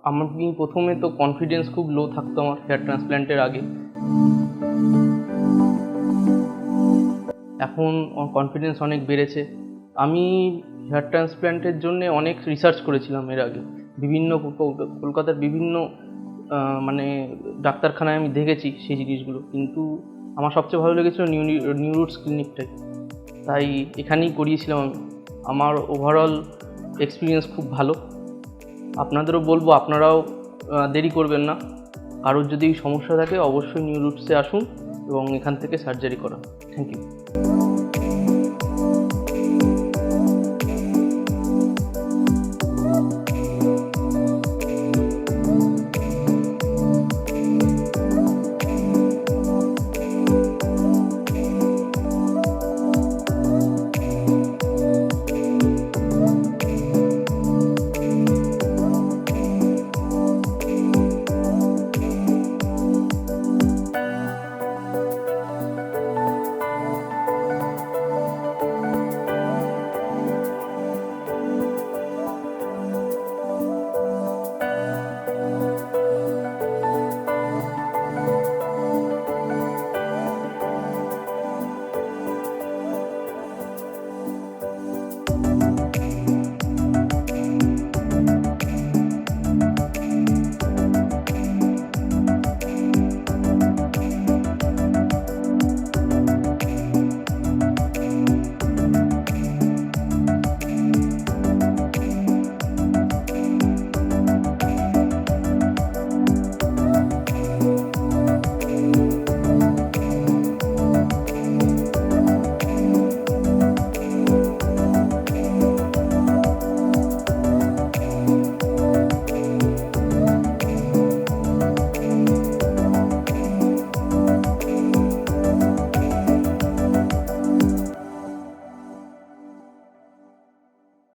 আমি প্রথমে তো কনফিডেন্স খুব লো থাকতো আমার হেয়ার ট্রান্সপ্ল্যান্টের আগে। এখন কনফিডেন্স অনেক বেড়েছে। আমি হেয়ার ট্রান্সপ্ল্যান্টের জন্য অনেক রিসার্চ করেছিলাম এর আগে, বিভিন্ন কলকাতার বিভিন্ন মানে ডাক্তারখানায় আমি দেখেছি সেই জিনিসগুলো, কিন্তু আমার সবচেয়ে ভালো লেগেছিলো নিউ রুটস ক্লিনিকটাই, তাই এখানেই করিয়েছিলাম আমি। আমার ওভারঅল এক্সপিরিয়েন্স খুব ভালো। আপনাদেরও বলবো আপনারাও দেরি করবেন না, কারোর যদি সমস্যা থাকে অবশ্যই নিউ রুটসে আসুন এবং এখান থেকে সার্জারি করান। Thank you.